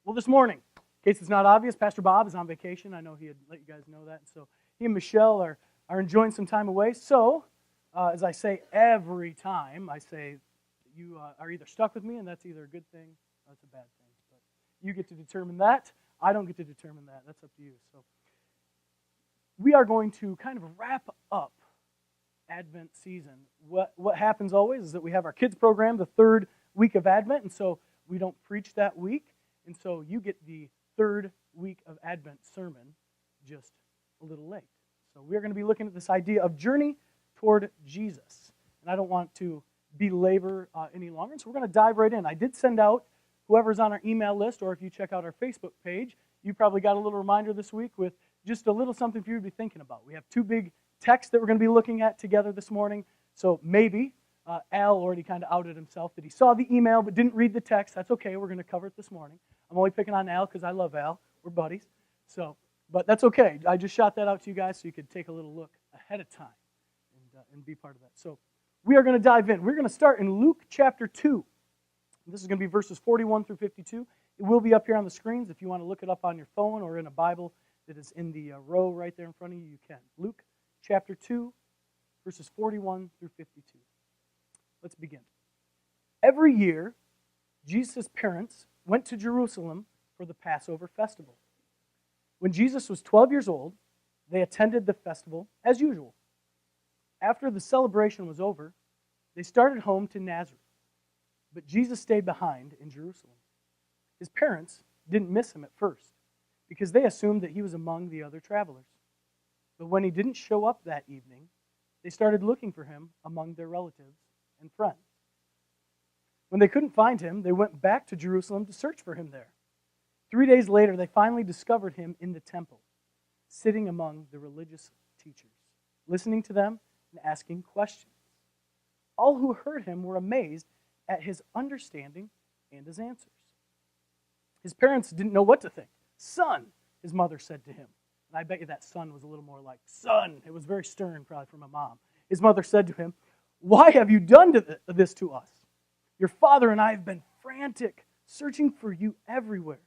Well, this morning, in case it's not obvious, Pastor Bob is on vacation. I know he had let you guys know that. So he and Michelle are enjoying some time away. So, as I say every time, I say you are either stuck with me, and that's either a good thing or that's a bad thing. But you get to determine that. I don't get to determine that. That's up to you. So we are going to kind of wrap up Advent season. What happens always is that we have our kids program the third week of Advent, and so we don't preach that week. And so you get the third week of Advent sermon just a little late. So we're going to be looking at this idea of journey toward Jesus. And I don't want to belabor any longer, so we're going to dive right in. I did send out, whoever's on our email list, or if you check out our Facebook page, you probably got a little reminder this week with just a little something for you to be thinking about. We have two big texts that we're going to be looking at together this morning. So maybe Al already kind of outed himself that he saw the email but didn't read the text. That's okay. We're going to cover it this morning. I'm only picking on Al because I love Al. We're buddies. But that's okay. I just shot that out to you guys so you could take a little look ahead of time and be part of that. So we are going to dive in. We're going to start in Luke chapter 2. This is going to be verses 41 through 52. It will be up here on the screens. If you want to look it up on your phone or in a Bible that is in the row right there in front of you, you can. Luke chapter 2, verses 41 through 52. Let's begin. Every year, Jesus' parents went to Jerusalem for the Passover festival. When Jesus was 12 years old, they attended the festival as usual. After the celebration was over, they started home to Nazareth, but Jesus stayed behind in Jerusalem. His parents didn't miss him at first because they assumed that he was among the other travelers. But when he didn't show up that evening, they started looking for him among their relatives and friends. When they couldn't find him, they went back to Jerusalem to search for him there. 3 days later, they finally discovered him in the temple, sitting among the religious teachers, listening to them and asking questions. All who heard him were amazed at his understanding and his answers. His parents didn't know what to think. "Son," his mother said to him. And I bet you that son was a little more like, "Son." It was very stern, probably, from a mom. His mother said to him, "Why have you done this to us? Your father and I have been frantic, searching for you everywhere."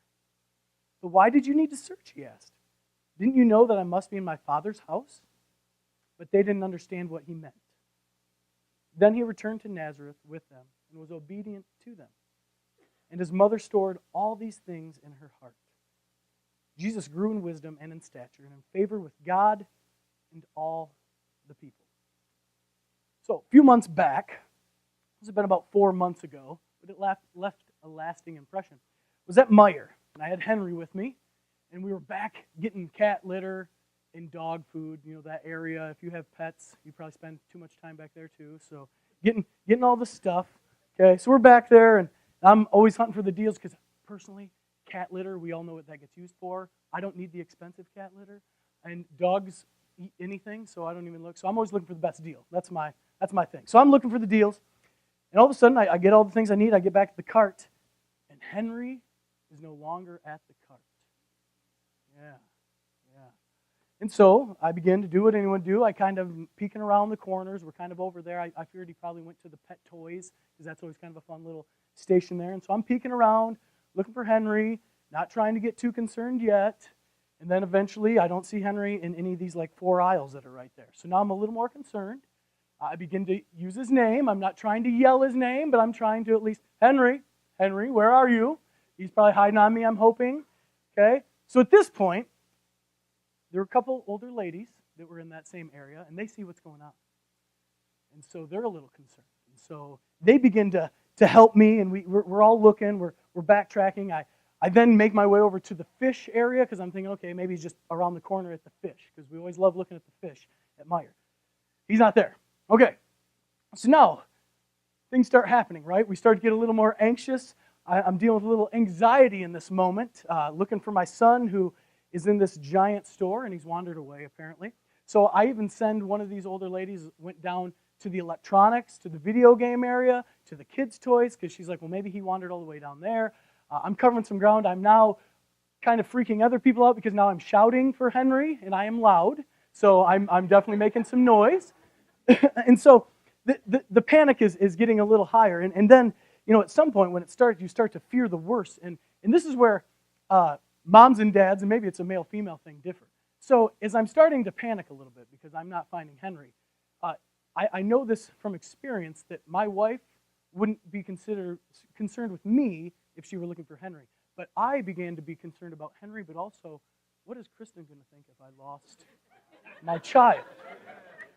"But why did you need to search?" he asked. "Didn't you know that I must be in my father's house?" But they didn't understand what he meant. Then he returned to Nazareth with them and was obedient to them. And his mother stored all these things in her heart. Jesus grew in wisdom and in stature and in favor with God and all the people. So a few months back, this has been about 4 months ago, but it left a lasting impression, was at Meijer. And I had Henry with me, and we were back getting cat litter and dog food, that area. If you have pets, you probably spend too much time back there too. So getting all the stuff. Okay, so we're back there, and I'm always hunting for the deals because personally, cat litter, we all know what that gets used for. I don't need the expensive cat litter, and dogs eat anything, so I don't even look. So I'm always looking for the best deal. That's my thing. So I'm looking for the deals, and all of a sudden I get all the things I need. I get back to the cart, and Henry is no longer at the cart. Yeah. And so I begin to do what anyone do. I kind of peeking around the corners. We're kind of over there. I figured he probably went to the pet toys because that's always kind of a fun little station there. And so I'm peeking around, looking for Henry, not trying to get too concerned yet. And then eventually I don't see Henry in any of these 4 aisles that are right there. So now I'm a little more concerned. I begin to use his name. I'm not trying to yell his name, but I'm trying to at least, Henry, where are you? He's probably hiding on me, I'm hoping. Okay? So at this point, there were a couple older ladies that were in that same area, and they see what's going on. And so they're a little concerned. And so they begin to help me, and we're all looking. We're backtracking. I then make my way over to the fish area because I'm thinking, okay, maybe he's just around the corner at the fish because we always love looking at the fish at Meijer. He's not there. Okay. So now things start happening, right? We start to get a little more anxious. I'm dealing with a little anxiety in this moment, looking for my son who is in this giant store, and he's wandered away, apparently. So I even send one of these older ladies, went down to the electronics, to the video game area, to the kids' toys, because she's like, well, maybe he wandered all the way down there. I'm covering some ground. I'm now kind of freaking other people out because now I'm shouting for Henry, and I am loud. So I'm definitely making some noise. And so the panic is getting a little higher. And then, at some point when it starts, you start to fear the worst. And this is where moms and dads, and maybe it's a male-female thing, differ. So as I'm starting to panic a little bit because I'm not finding Henry, I know this from experience that my wife wouldn't be concerned with me if she were looking for Henry. But I began to be concerned about Henry, but also, what is Kristen going to think if I lost my child?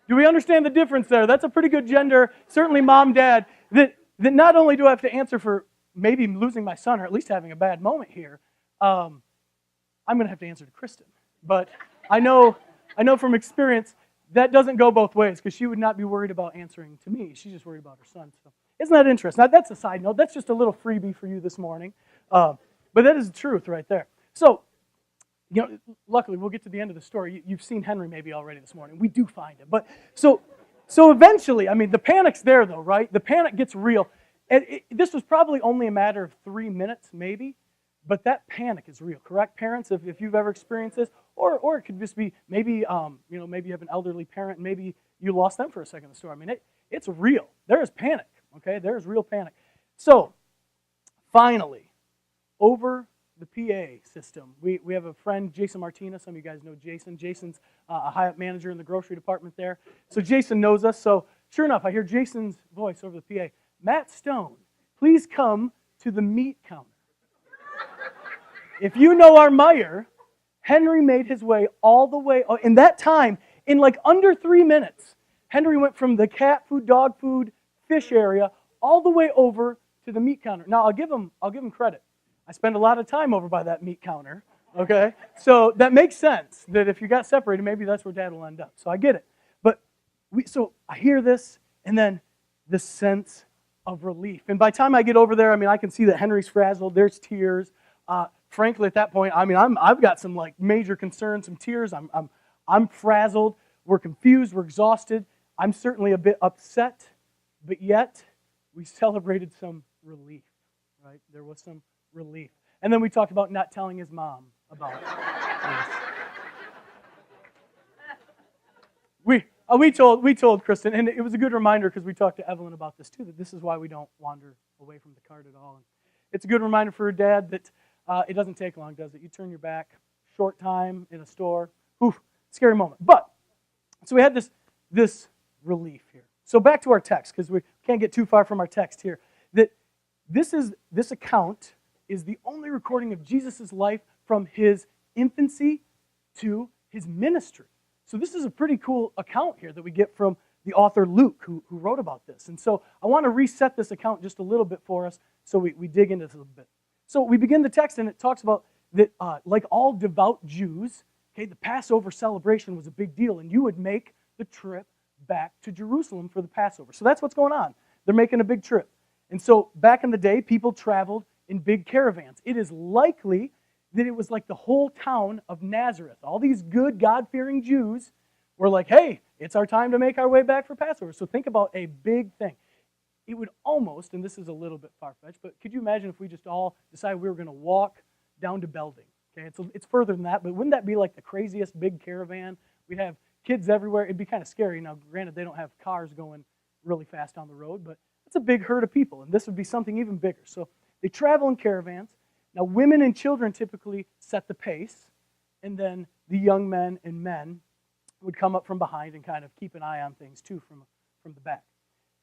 Do we understand the difference there? That's a pretty good gender, certainly mom, dad, that not only do I have to answer for maybe losing my son or at least having a bad moment here, I'm going to have to answer to Kristen. But I know from experience that doesn't go both ways because she would not be worried about answering to me. She's just worried about her son. So isn't that interesting? Now, that's a side note. That's just a little freebie for you this morning. But that is the truth right there. So, luckily, we'll get to the end of the story. You've seen Henry maybe already this morning. We do find him. But so eventually, the panic's there, though, right? The panic gets real. And this was probably only a matter of 3 minutes, maybe. But that panic is real, correct, parents? If you've ever experienced this, or it could just be maybe maybe you have an elderly parent, and maybe you lost them for a second in the story. It's real. There is panic. Okay, there is real panic. So, finally, over the PA system, we have a friend, Jason Martinez. Some of you guys know Jason. Jason's a high-up manager in the grocery department there. So Jason knows us. So sure enough, I hear Jason's voice over the PA. Matt Stone, please come to the meat counter. If you know our Meijer, Henry made his way all the way, in that time, in like under 3 minutes, Henry went from the cat food, dog food, fish area, all the way over to the meat counter. Now, I'll give him credit. I spend a lot of time over by that meat counter, okay? So that makes sense, that if you got separated, maybe that's where Dad will end up. So I get it. But so I hear this, and then the sense of relief. And by the time I get over there, I can see that Henry's frazzled. There's tears. Frankly, at that point, I've got some like major concerns, some tears. I'm frazzled. We're confused. We're exhausted. I'm certainly a bit upset, but yet we celebrated some relief, right? There was some relief. And then we talked about not telling his mom about this. We told Kristen, and it was a good reminder because we talked to Evelyn about this too, that this is why we don't wander away from the cart at all. And it's a good reminder for her dad that it doesn't take long, does it? You turn your back, short time in a store, scary moment. But, so we had this relief here. So back to our text, because we can't get too far from our text here, that this account is the only recording of Jesus' life from his infancy to his ministry. So this is a pretty cool account here that we get from the author Luke, who wrote about this. And so I want to reset this account just a little bit for us so we dig into this a little bit. So we begin the text, and it talks about that, like all devout Jews, okay, the Passover celebration was a big deal, and you would make the trip back to Jerusalem for the Passover. So that's what's going on. They're making a big trip. And so back in the day, people traveled in big caravans. It is likely that it was like the whole town of Nazareth. All these good, God-fearing Jews were like, hey, it's our time to make our way back for Passover. So think about a big thing. It would almost, and this is a little bit far-fetched, but could you imagine if we just all decided we were going to walk down to Belding? Okay, it's further than that, but wouldn't that be like the craziest big caravan? We'd have kids everywhere. It'd be kind of scary. Now, granted, they don't have cars going really fast down the road, but it's a big herd of people, and this would be something even bigger. So they travel in caravans. Now, women and children typically set the pace, and then the young men and men would come up from behind and kind of keep an eye on things, too, from the back.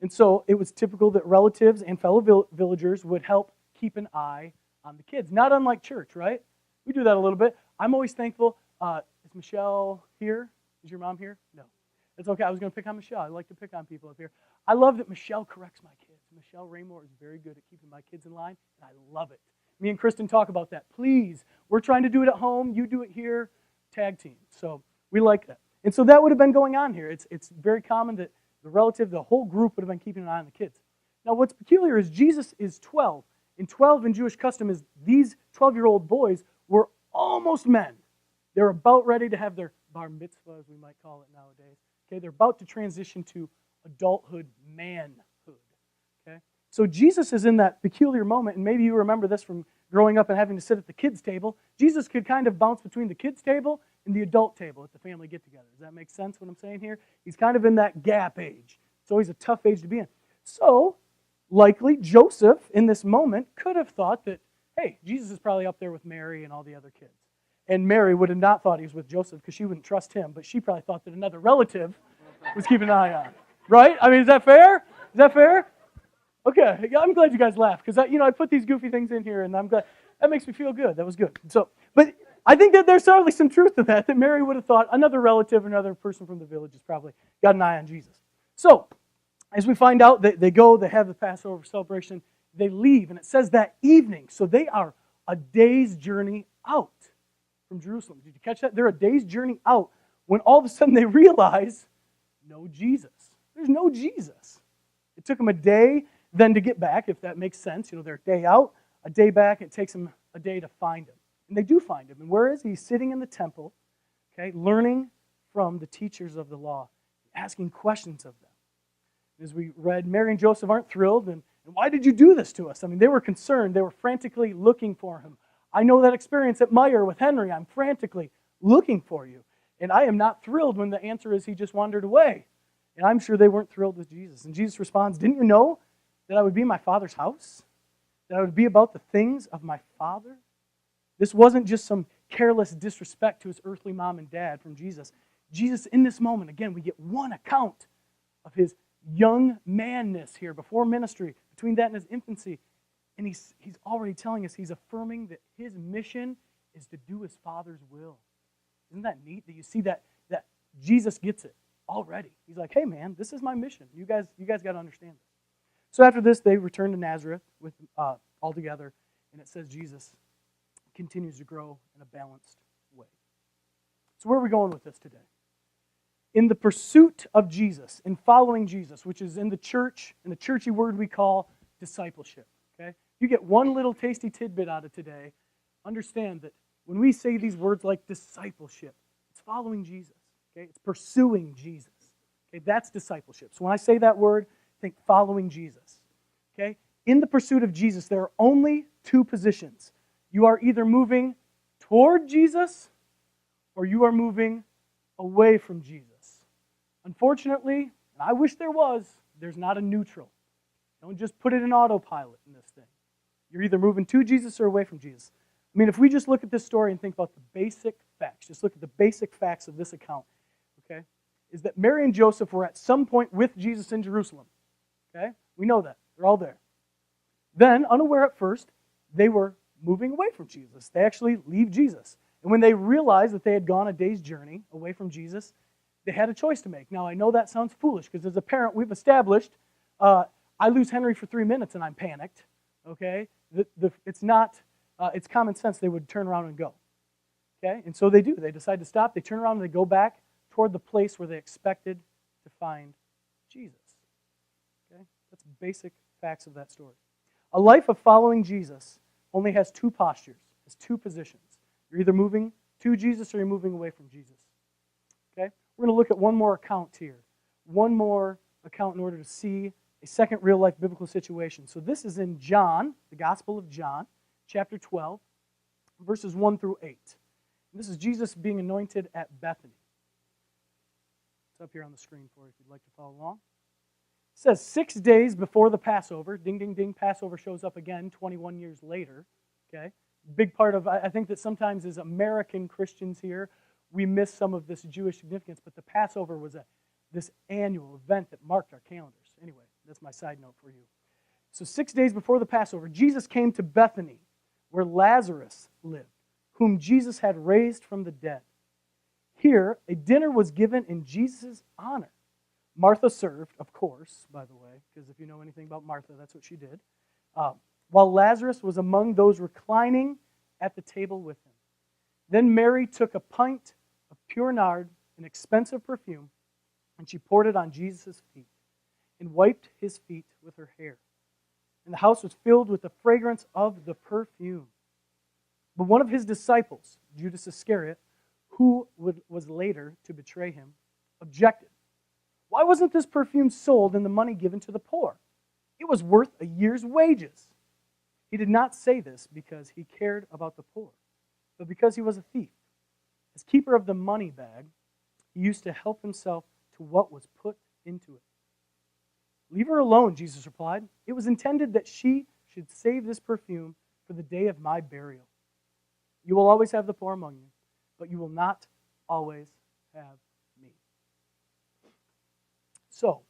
And so it was typical that relatives and fellow villagers would help keep an eye on the kids. Not unlike church, right? We do that a little bit. I'm always thankful. Is Michelle here? Is your mom here? No. It's okay. I was going to pick on Michelle. I like to pick on people up here. I love that Michelle corrects my kids. Michelle Raymore is very good at keeping my kids in line, and I love it. Me and Kristen talk about that. Please, we're trying to do it at home. You do it here. Tag team. So we like that. And so that would have been going on here. It's very common that the whole group would have been keeping an eye on the kids. Now, what's peculiar is Jesus is 12. And 12 in Jewish custom is these 12-year-old boys were almost men. They're about ready to have their bar mitzvah, as we might call it nowadays. Okay, they're about to transition to adulthood, manhood. Okay, so Jesus is in that peculiar moment, and maybe you remember this from growing up and having to sit at the kids' table. Jesus could kind of bounce between the kids' table and the adult table at the family get-together. Does that make sense what I'm saying here? He's kind of in that gap age. It's always a tough age to be in. So, likely, Joseph, in this moment, could have thought that hey, Jesus is probably up there with Mary and all the other kids. And Mary would have not thought he was with Joseph because she wouldn't trust him, but she probably thought that another relative was keeping an eye on. Right? I mean, is that fair? Is that fair? Okay, I'm glad you guys laughed because I put these goofy things in here, and I'm glad that makes me feel good. That was good. So, but I think that there's certainly some truth to that. That Mary would have thought another relative, another person from the village, has probably got an eye on Jesus. So, as we find out, they go, they have the Passover celebration, they leave, and it says that evening. So they are a day's journey out from Jerusalem. Did you catch that? They're a day's journey out when all of a sudden they realize no Jesus. There's no Jesus. It took them a day then to get back, if that makes sense. They're a day out, a day back. It takes them a day to find him. And they do find him. And where is he? He's sitting in the temple, okay, learning from the teachers of the law, asking questions of them. As we read, Mary and Joseph aren't thrilled. And why did you do this to us? I mean, they were concerned. They were frantically looking for him. I know that experience at Meijer with Henry. I'm frantically looking for you. And I am not thrilled when the answer is he just wandered away. And I'm sure they weren't thrilled with Jesus. And Jesus responds, didn't you know that I would be in my Father's house? That I would be about the things of my Father? This wasn't just some careless disrespect to his earthly mom and dad from Jesus. Jesus, in this moment, again, we get one account of his young manness here, before ministry, between that and his infancy. And he's already telling us, he's affirming that his mission is to do his Father's will. Isn't that neat that you see that Jesus gets it already? He's like, hey man, this is my mission. You guys got to understand this. So after this, they return to Nazareth with all together, and it says Jesus continues to grow in a balanced way. So where are we going with this today? In the pursuit of Jesus, in following Jesus, which is in the church, in the churchy word we call discipleship. Okay? You get one little tasty tidbit out of today, understand that when we say these words like discipleship, it's following Jesus. Okay? It's pursuing Jesus. Okay? That's discipleship. So when I say that word, think following Jesus. Okay? In the pursuit of Jesus, there are only two positions. You are either moving toward Jesus or you are moving away from Jesus. Unfortunately, and I wish there was, there's not a neutral. Don't just put it in autopilot in this thing. You're either moving to Jesus or away from Jesus. I mean, if we just look at this story and think about the basic facts, just look at the basic facts of this account, okay, is that Mary and Joseph were at some point with Jesus in Jerusalem. Okay? We know that. They're all there. Then, unaware at first, they were moving away from Jesus. They actually leave Jesus. And when they realized that they had gone a day's journey away from Jesus, they had a choice to make. Now, I know that sounds foolish because as a parent, we've established I lose Henry for 3 minutes and I'm panicked. Okay? It's common sense they would turn around and go. Okay? And so they do. They decide to stop. They turn around and they go back toward the place where they expected to find Jesus. Okay? That's basic facts of that story. A life of following Jesus only has two postures, has two positions. You're either moving to Jesus or you're moving away from Jesus. Okay? We're going to look at one more account here. One more account in order to see a second real-life biblical situation. So this is in John, the Gospel of John, chapter 12, verses 1 through 8. And this is Jesus being anointed at Bethany. It's up here on the screen for you if you'd like to follow along. It says 6 days before the Passover, ding, ding, ding, Passover shows up again 21 years later. Okay, big part of, I think that sometimes as American Christians here, we miss some of this Jewish significance, but the Passover was this annual event that marked our calendars. Anyway, that's my side note for you. So 6 days before the Passover, Jesus came to Bethany, where Lazarus lived, whom Jesus had raised from the dead. Here, a dinner was given in Jesus' honor. Martha served, of course, by the way, because if you know anything about Martha, that's what she did, while Lazarus was among those reclining at the table with him. Then Mary took a pint of pure nard, an expensive perfume, and she poured it on Jesus' feet and wiped his feet with her hair. And the house was filled with the fragrance of the perfume. But one of his disciples, Judas Iscariot, who was later to betray him, objected. Why wasn't this perfume sold and the money given to the poor? It was worth a year's wages. He did not say this because he cared about the poor, but because he was a thief. As keeper of the money bag, he used to help himself to what was put into it. Leave her alone, Jesus replied. It was intended that she should save this perfume for the day of my burial. You will always have the poor among you, but you will not always have me. So,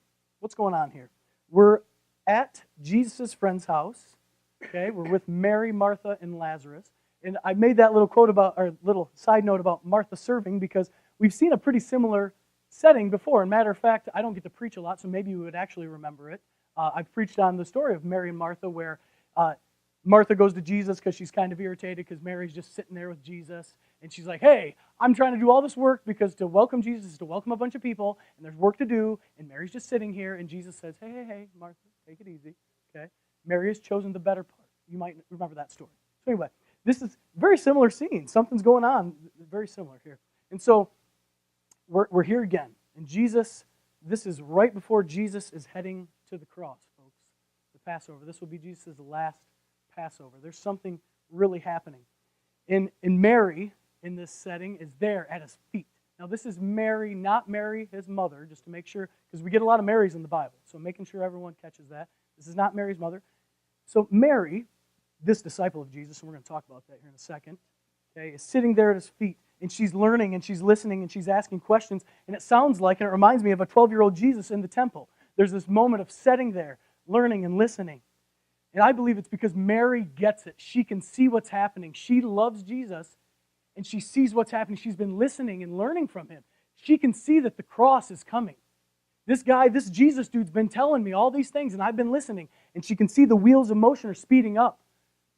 what's going on here? We're at Jesus' friend's house. Okay, we're with Mary, Martha, and Lazarus. And I made that little quote about, or little side note about Martha serving because we've seen a pretty similar setting before. And matter of fact, I don't get to preach a lot, so maybe you would actually remember it. I've preached on the story of Mary and Martha where Martha goes to Jesus because she's kind of irritated because Mary's just sitting there with Jesus. And she's like, hey, I'm trying to do all this work because to welcome Jesus is to welcome a bunch of people, and there's work to do, and Mary's just sitting here, and Jesus says, hey, Martha, take it easy, okay? Mary has chosen the better part. You might remember that story. So anyway, this is a very similar scene. Something's going on very similar here. And so we're here again. And Jesus, this is right before Jesus is heading to the cross, folks, the Passover. This will be Jesus' last Passover. There's something really happening. And Mary, in this setting, is there at his feet. Now, this is Mary, not Mary, his mother, just to make sure, because we get a lot of Marys in the Bible, so making sure everyone catches that. This is not Mary's mother. So Mary, this disciple of Jesus, and we're going to talk about that here in a second, okay, is sitting there at his feet, and she's learning, and she's listening, and she's asking questions, and it sounds like, and it reminds me of a 12-year-old Jesus in the temple. There's this moment of sitting there, learning and listening. And I believe it's because Mary gets it. She can see what's happening. She loves Jesus, and she sees what's happening. She's been listening and learning from him. She can see that the cross is coming. This guy, this Jesus dude's been telling me all these things, and I've been listening. And she can see the wheels of motion are speeding up.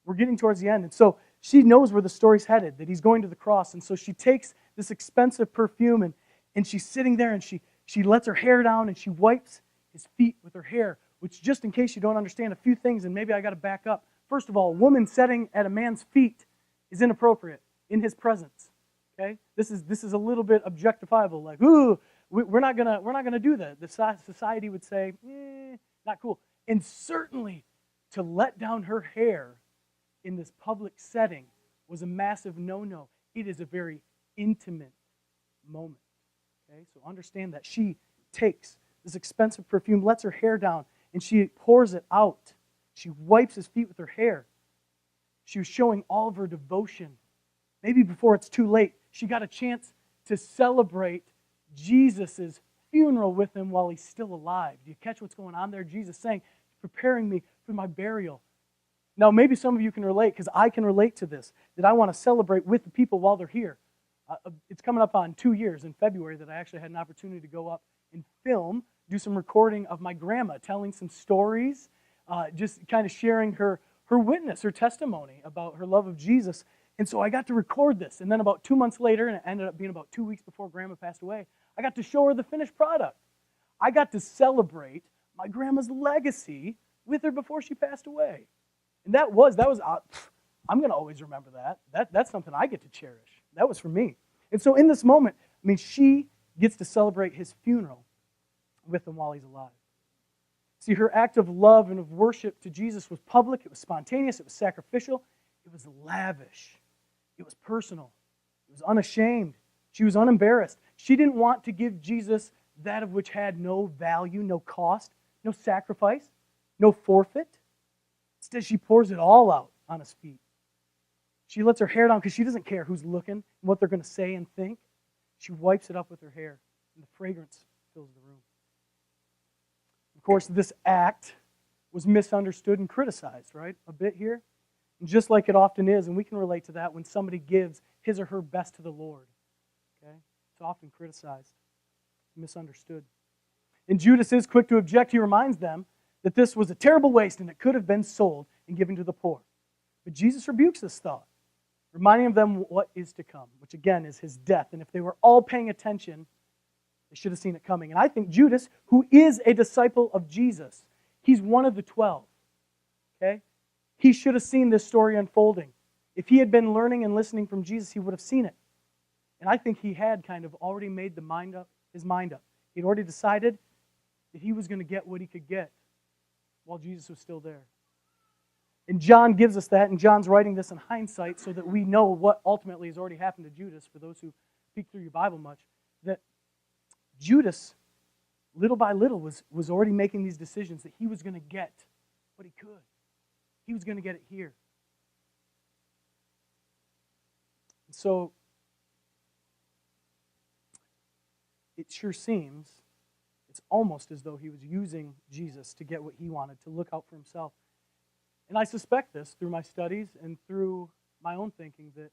We're getting towards the end. And so she knows where the story's headed, that he's going to the cross. And so she takes this expensive perfume, and she's sitting there, and she lets her hair down, and she wipes his feet with her hair, which, just in case you don't understand a few things, and maybe I got to back up. First of all, a woman sitting at a man's feet is inappropriate in his presence. Okay, this is a little bit objectifiable. Like, ooh, we're not gonna do that. The society would say, not cool. And certainly, to let down her hair in this public setting was a massive no-no. It is a very intimate moment. Okay, so understand that she takes this expensive perfume, lets her hair down, and she pours it out. She wipes his feet with her hair. She was showing all of her devotion. Maybe before it's too late, she got a chance to celebrate Jesus' funeral with him while he's still alive. Do you catch what's going on there? Jesus saying, preparing me for my burial. Now, maybe some of you can relate, because I can relate to this, that I want to celebrate with the people while they're here. It's coming up on 2 years in February that I actually had an opportunity to go up and film, do some recording of my grandma, telling some stories, just kind of sharing her witness, her testimony about her love of Jesus. And so I got to record this. And then about 2 months later, and it ended up being about 2 weeks before Grandma passed away, I got to show her the finished product. I got to celebrate my grandma's legacy with her before she passed away. And that was I'm going to always remember that. That's something I get to cherish. That was for me. And so in this moment, I mean, she gets to celebrate his funeral with him while he's alive. See, her act of love and of worship to Jesus was public, it was spontaneous, it was sacrificial, it was lavish, it was personal, it was unashamed. She was unembarrassed. She didn't want to give Jesus that of which had no value, no cost, no sacrifice, no forfeit. Instead, she pours it all out on his feet. She lets her hair down because she doesn't care who's looking and what they're going to say and think. She wipes it up with her hair, and the fragrance fills the room. Of course, this act was misunderstood and criticized, right? A bit here. And just like it often is, and we can relate to that when somebody gives his or her best to the Lord. Okay? It's often criticized, misunderstood. And Judas is quick to object. He reminds them that this was a terrible waste and it could have been sold and given to the poor. But Jesus rebukes this thought, reminding them what is to come, which again is his death. And if they were all paying attention, they should have seen it coming. And I think Judas, who is a disciple of Jesus, he's one of the 12. Okay? He should have seen this story unfolding. If he had been learning and listening from Jesus, he would have seen it. And I think he had kind of already made his mind up. He'd already decided that he was going to get what he could get while Jesus was still there. And John gives us that, and John's writing this in hindsight so that we know what ultimately has already happened to Judas, for those who peek through your Bible much, that Judas, little by little, was already making these decisions that he was going to get what he could. He was going to get it here. So it sure seems it's almost as though he was using Jesus to get what he wanted, to look out for himself. And I suspect this through my studies and through my own thinking that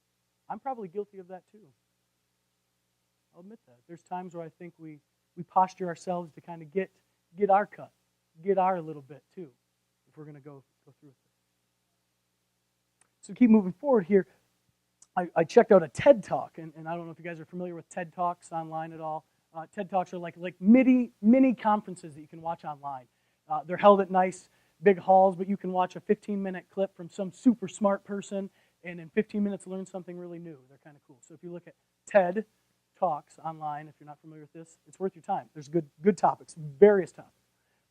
I'm probably guilty of that too. I'll admit that. There's times where I think we posture ourselves to kind of get our cut, get our little bit too, if we're going to go through with it. So keep moving forward here. I checked out a TED Talk, and I don't know if you guys are familiar with TED Talks online at all. TED Talks are like mini conferences that you can watch online. They're held at nice big halls, but you can watch a 15-minute clip from some super smart person, and in 15 minutes learn something really new. They're kind of cool. So if you look at TED Talks online, if you're not familiar with this, it's worth your time. There's good topics, various topics.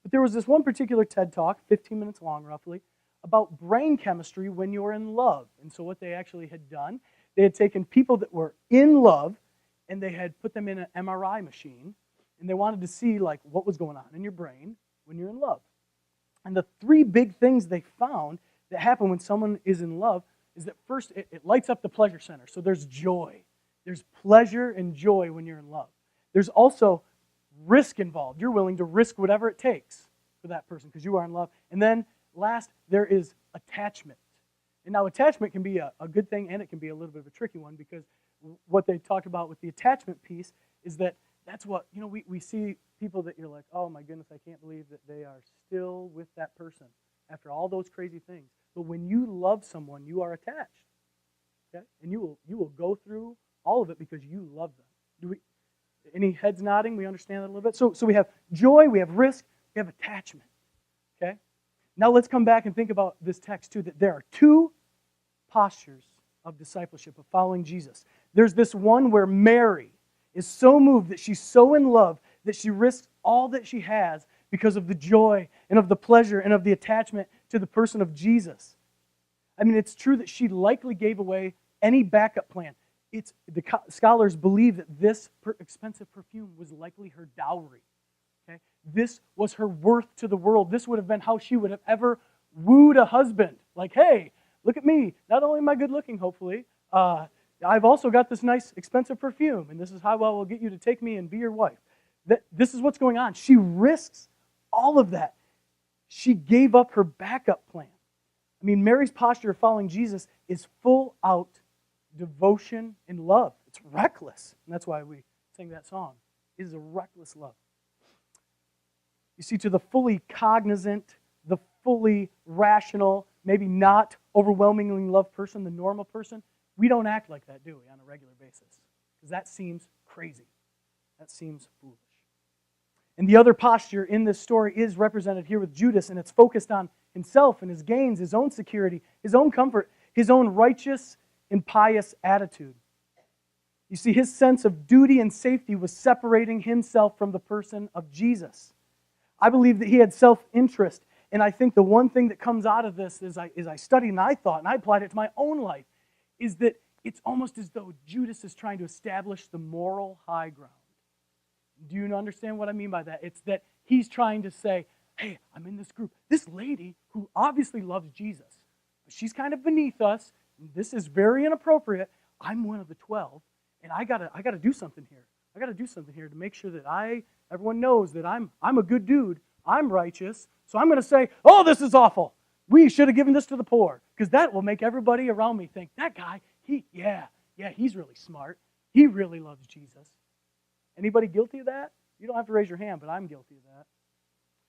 But there was this one particular TED Talk, 15 minutes long roughly, about brain chemistry when you're in love. And so what they actually had done, they had taken people that were in love and they had put them in an MRI machine, and they wanted to see like what was going on in your brain when you're in love. And the three big things they found that happen when someone is in love is that first, it lights up the pleasure center. So there's joy. There's pleasure and joy when you're in love. There's also risk involved. You're willing to risk whatever it takes for that person because you are in love. And then last, there is attachment. And now attachment can be a good thing and it can be a little bit of a tricky one because what they talked about with the attachment piece is that that's what, we see people that you're like, oh my goodness, I can't believe that they are still with that person after all those crazy things. But when you love someone, you are attached. Okay? And you will go through all of it because you love them. Any heads nodding? We understand that a little bit. So we have joy, we have risk, we have attachment. Okay? Now let's come back and think about this text too, that there are two postures of discipleship, of following Jesus. There's this one where Mary is so moved that she's so in love that she risks all that she has because of the joy and of the pleasure and of the attachment to the person of Jesus. I mean, it's true that she likely gave away any backup plan. The scholars believe that this expensive perfume was likely her dowry. Okay? This was her worth to the world. This would have been how she would have ever wooed a husband. Like, hey, look at me. Not only am I good looking, hopefully, I've also got this nice expensive perfume, and this is how I will get you to take me and be your wife. This is what's going on. She risks all of that. She gave up her backup plan. I mean, Mary's posture of following Jesus is full out devotion and love. It's reckless. And that's why we sing that song. It is a reckless love. You see, to the fully cognizant, the fully rational, maybe not overwhelmingly loved person, the normal person, we don't act like that, do we, on a regular basis? Because that seems crazy. That seems foolish. And the other posture in this story is represented here with Judas, and it's focused on himself and his gains, his own security, his own comfort, his own righteous and pious attitude. You see, his sense of duty and safety was separating himself from the person of Jesus. I believe that he had self-interest, and I think the one thing that comes out of this as I studied and I thought, and I applied it to my own life, is that it's almost as though Judas is trying to establish the moral high ground. Do you understand what I mean by that? It's that he's trying to say, hey, I'm in this group. This lady who obviously loves Jesus, but she's kind of beneath us. This is very inappropriate. I'm one of the 12, and I gotta do something here. I gotta do something here to make sure that everyone knows that I'm a good dude. I'm righteous. So I'm gonna say, oh, this is awful. We should have given this to the poor, because that will make everybody around me think, that guy, he's really smart. He really loves Jesus. Anybody guilty of that? You don't have to raise your hand, but I'm guilty of that.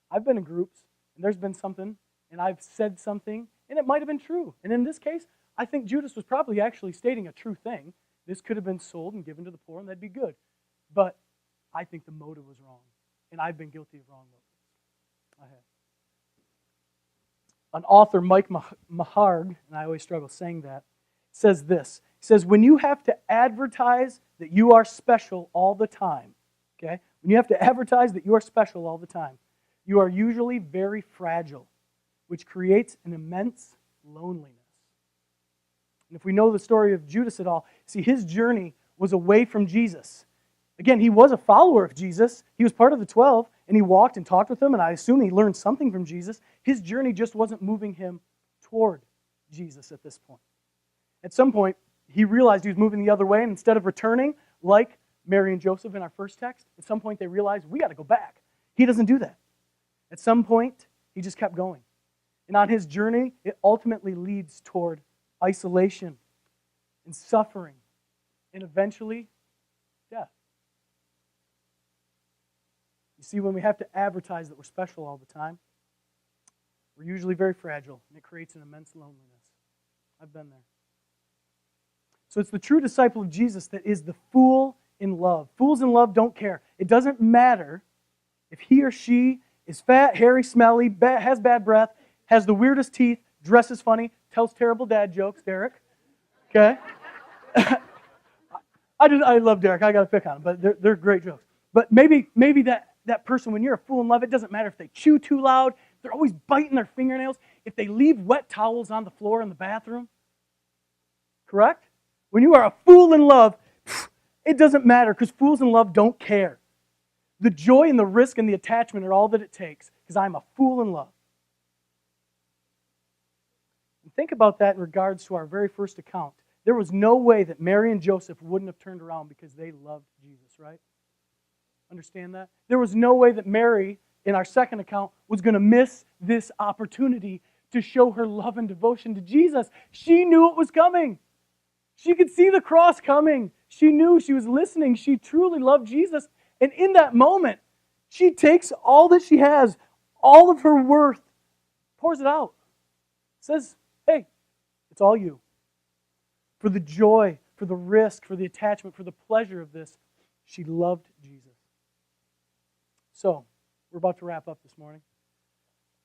I've been in groups, and there's been something, and I've said something, and it might have been true. And in this case, I think Judas was probably actually stating a true thing. This could have been sold and given to the poor, and that'd be good. But I think the motive was wrong, and I've been guilty of wrong motives. I have. An author, Mike Maharg, and I always struggle saying that, says this. He says, when you have to advertise that you are special all the time, okay? When you have to advertise that you are special all the time, you are usually very fragile, which creates an immense loneliness. And if we know the story of Judas at all, see, his journey was away from Jesus. Again, he was a follower of Jesus. He was part of the 12, and he walked and talked with them, and I assume he learned something from Jesus. His journey just wasn't moving him toward Jesus at this point. At some point, he realized he was moving the other way, and instead of returning, like Mary and Joseph in our first text, at some point they realized, we got to go back. He doesn't do that. At some point, he just kept going. And on his journey, it ultimately leads toward isolation and suffering and eventually death. You see, when we have to advertise that we're special all the time, we're usually very fragile, and it creates an immense loneliness. I've been there. So it's the true disciple of Jesus that is the fool in love. Fools in love don't care. It doesn't matter if he or she is fat, hairy, smelly, has bad breath, has the weirdest teeth, dresses funny, tells terrible dad jokes, Derek. Okay? I love Derek. I got to pick on him, but they're great jokes. But maybe that person, when you're a fool in love, it doesn't matter if they chew too loud, they're always biting their fingernails, if they leave wet towels on the floor in the bathroom. Correct? When you are a fool in love, it doesn't matter because fools in love don't care. The joy and the risk and the attachment are all that it takes because I'm a fool in love. And think about that in regards to our very first account. There was no way that Mary and Joseph wouldn't have turned around because they loved Jesus, right? Understand that? There was no way that Mary, in our second account, was going to miss this opportunity to show her love and devotion to Jesus. She knew it was coming. She could see the cross coming. She knew, she was listening. She truly loved Jesus. And in that moment, she takes all that she has, all of her worth, pours it out. Says, hey, it's all you. For the joy, for the risk, for the attachment, for the pleasure of this, she loved Jesus. So, we're about to wrap up this morning.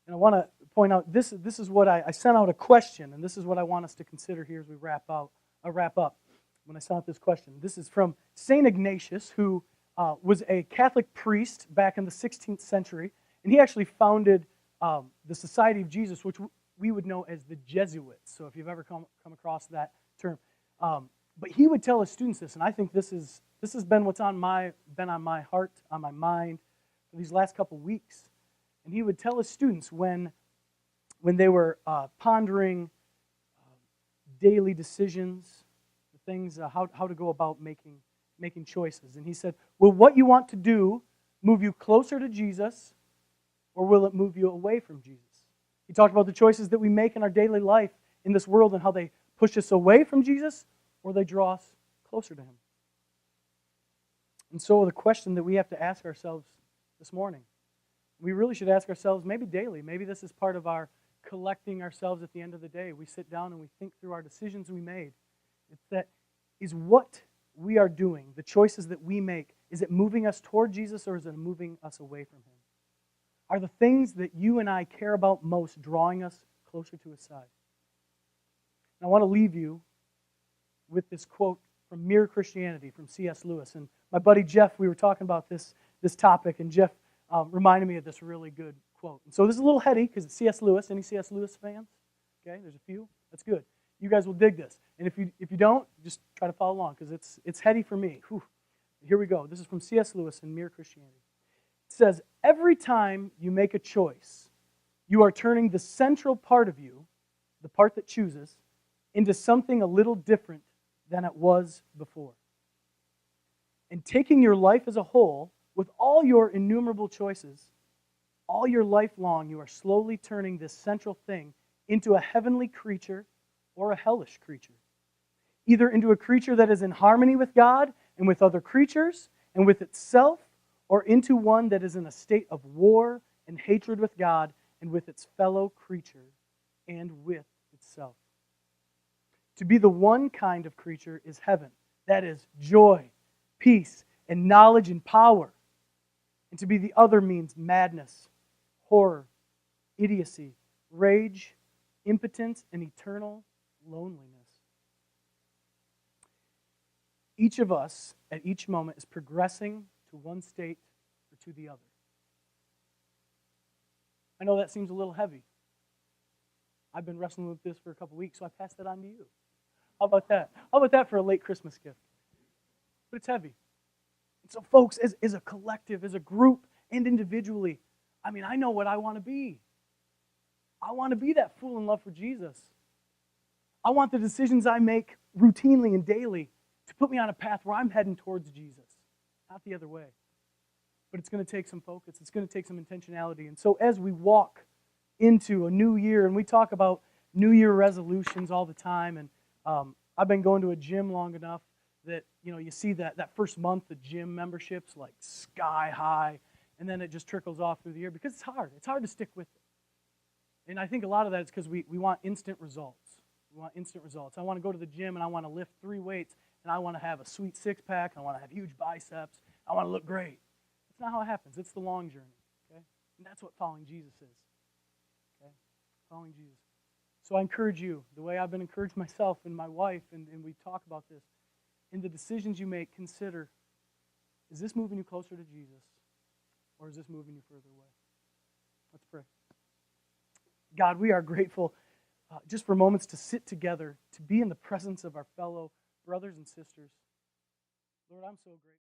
And I want to point out, this is what I sent out a question, and this is what I want us to consider here as we wrap up. When I sent out this question. This is from St. Ignatius, who was a Catholic priest back in the 16th century, and he actually founded the Society of Jesus, which we would know as the Jesuits. So if you've ever come across that term. But he would tell his students this, and I think this has been what's been on my heart, on my mind for these last couple weeks. And he would tell his students when they were pondering daily decisions, things, how to go about making choices. And he said, will what you want to do move you closer to Jesus, or will it move you away from Jesus? He talked about the choices that we make in our daily life in this world and how they push us away from Jesus, or they draw us closer to Him. And so the question that we have to ask ourselves this morning, we really should ask ourselves maybe daily, maybe this is part of our collecting ourselves at the end of the day. We sit down and we think through our decisions we made. It's that, is what we are doing, the choices that we make, is it moving us toward Jesus or is it moving us away from Him? Are the things that you and I care about most drawing us closer to His side? And I want to leave you with this quote from Mere Christianity from C.S. Lewis. And my buddy Jeff, we were talking about this topic, and Jeff reminded me of this really good quote. And so this is a little heady because it's C.S. Lewis. Any C.S. Lewis fans? Okay, there's a few. That's good. You guys will dig this. And if you don't, just try to follow along because it's heady for me. Whew. Here we go. This is from C.S. Lewis in Mere Christianity. It says, every time you make a choice, you are turning the central part of you, the part that chooses, into something a little different than it was before. And taking your life as a whole, with all your innumerable choices, all your life long, you are slowly turning this central thing into a heavenly creature or a hellish creature. Either into a creature that is in harmony with God and with other creatures and with itself, or into one that is in a state of war and hatred with God and with its fellow creature and with itself. To be the one kind of creature is heaven. That is joy, peace, and knowledge and power. And to be the other means madness, horror, idiocy, rage, impotence, and eternal loneliness. Each of us, at each moment, is progressing to one state or to the other. I know that seems a little heavy. I've been wrestling with this for a couple weeks, so I pass that on to you. How about that? How about that for a late Christmas gift? But it's heavy. And so, folks, as a collective, as a group, and individually, I know what I want to be. I want to be that fool in love for Jesus. I want the decisions I make routinely and daily to put me on a path where I'm heading towards Jesus, not the other way. But it's going to take some focus. It's going to take some intentionality. And so as we walk into a new year, and we talk about New Year resolutions all the time, and I've been going to a gym long enough that, you see that first month, the gym membership's like sky high, and then it just trickles off through the year because it's hard. It's hard to stick with it. And I think a lot of that is because we want instant results. We want instant results. I want to go to the gym, and I want to lift 3 weights, and I want to have a sweet six-pack, and I want to have huge biceps. I want to look great. That's not how it happens. It's the long journey, okay? And that's what following Jesus is, okay? Following Jesus. So I encourage you, the way I've been encouraged myself and my wife, and we talk about this, in the decisions you make, consider, is this moving you closer to Jesus, or is this moving you further away? Let's pray. God, we are grateful just for moments to sit together, to be in the presence of our fellow brothers and sisters. Lord, I'm so grateful.